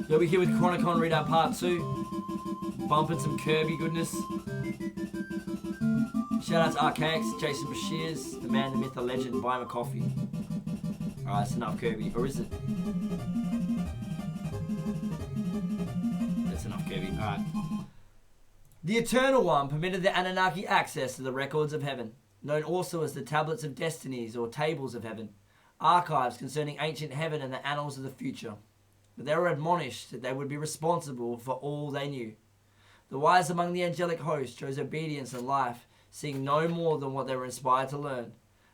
Yeah, we're here with Chronicon Readout Part 2. Bumping some Kirby goodness. Shout out to archaix, Jason Bashirs, the man, the myth, the legend. Buy him a coffee. Alright, that's enough Kirby. Or is it? That's enough Kirby. Alright. The Eternal One permitted the Anunnaki access to the records of heaven, known also as the Tablets of Destinies or Tables of Heaven, archives concerning ancient heaven and the annals of the future. But they were admonished that they would be responsible for all they knew. The wise among the angelic host chose obedience and life, seeing no more than what they were inspired to learn.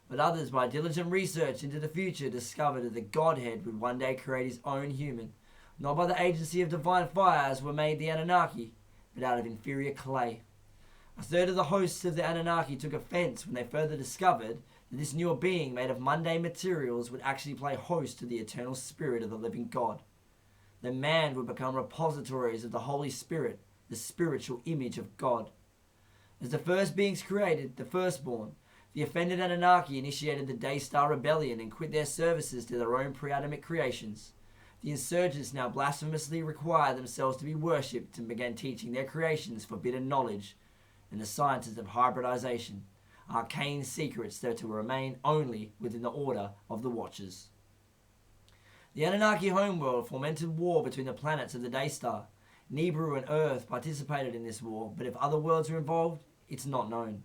But others, by diligent research into the future, discovered that the Godhead would one day create his own human, not by the agency of divine fire as were made the Anunnaki, but out of inferior clay. A third of the hosts of the Anunnaki took offense when they further discovered that this newer being made of mundane materials would actually play host to the eternal spirit of the living God. That man would become repositories of the Holy Spirit, the spiritual image of God. As the first beings created, the firstborn, the offended Anunnaki initiated the Daystar Rebellion and quit their services to their own pre-Adamic creations. The insurgents now blasphemously required themselves to be worshipped and began teaching their creations forbidden knowledge and the sciences of hybridization, arcane secrets that are to remain only within the order of the Watchers. The Anunnaki homeworld fomented war between the planets of the Daystar. Nibiru and Earth participated in this war, but if other worlds were involved, it's not known.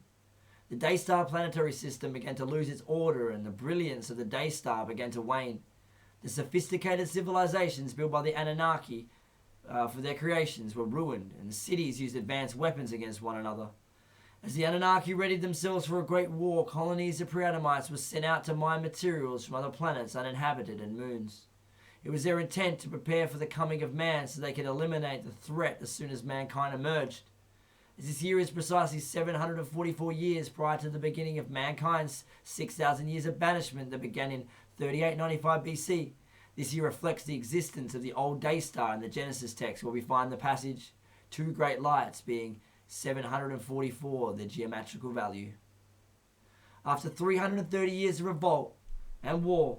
The Daystar planetary system began to lose its order and the brilliance of the Daystar began to wane. The sophisticated civilizations built by the Anunnaki for their creations were ruined, and the cities used advanced weapons against one another. As the Anunnaki readied themselves for a great war, colonies of pre-Adamites were sent out to mine materials from other planets uninhabited and moons. It was their intent to prepare for the coming of man so they could eliminate the threat as soon as mankind emerged. As this year is precisely 744 years prior to the beginning of mankind's 6,000 years of banishment that began in 3895 BC, this year reflects the existence of the old Daystar in the Genesis text, where we find the passage, two great lights being 744, the geometrical value. After 330 years of revolt and war,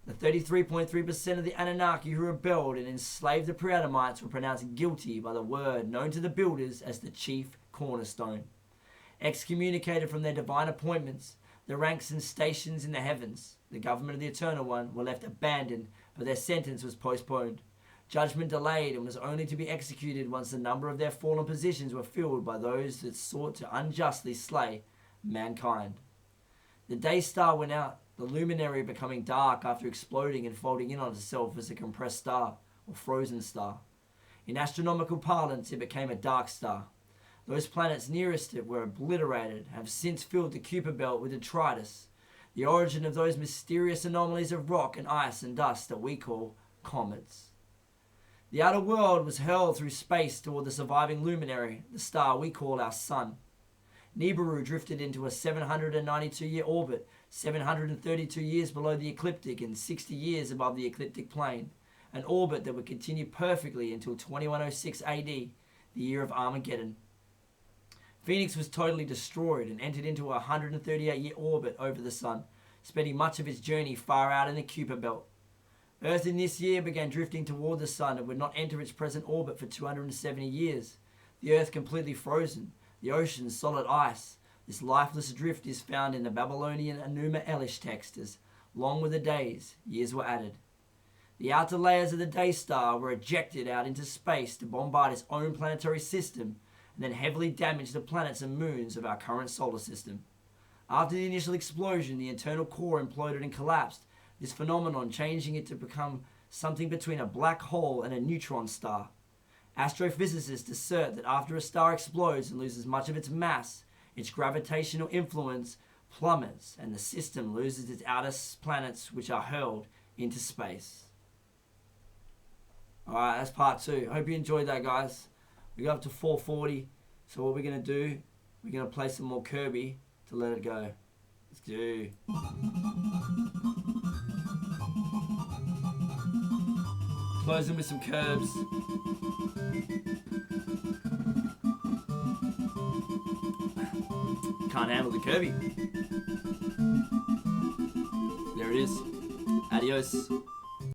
the 33.3% of the Anunnaki who rebelled and enslaved the pre-Adamites were pronounced guilty by the word known to the builders as the chief cornerstone. Excommunicated from their divine appointments, the ranks and stations in the heavens, the government of the Eternal One, were left abandoned, but their sentence was postponed. Judgment delayed and was only to be executed once the number of their fallen positions were filled by those that sought to unjustly slay mankind. The Daystar went out, the luminary becoming dark after exploding and folding in on itself as a compressed star or frozen star. In astronomical parlance, it became a dark star. Those planets nearest it were obliterated, have since filled the Kuiper belt with detritus, the origin of those mysterious anomalies of rock and ice and dust that we call comets. The outer world was hurled through space toward the surviving luminary, the star we call our sun. Nibiru drifted into a 792-year orbit, 732 years below the ecliptic and 60 years above the ecliptic plane, an orbit that would continue perfectly until 2106 AD, the year of Armageddon. Phoenix was totally destroyed and entered into a 138-year orbit over the sun, spending much of its journey far out in the Kuiper belt. Earth in this year began drifting toward the sun and would not enter its present orbit for 270 years. The Earth completely frozen, the oceans solid ice. This lifeless drift is found in the Babylonian Enuma Elish text as, long were the days, years were added. The outer layers of the Daystar were ejected out into space to bombard its own planetary system and then heavily damage the planets and moons of our current solar system. After the initial explosion, the internal core imploded and collapsed, this phenomenon changing it to become something between a black hole and a neutron star. Astrophysicists assert that after a star explodes and loses much of its mass, its gravitational influence plummets and the system loses its outer planets, which are hurled into space. Alright, that's part 2. I hope you enjoyed that, guys. We got up to 440, so what we're going to do, we're going to play some more Kirby to let it go. Let's do. Closing with some curbs. can't handle the curvy. There it is. Adios.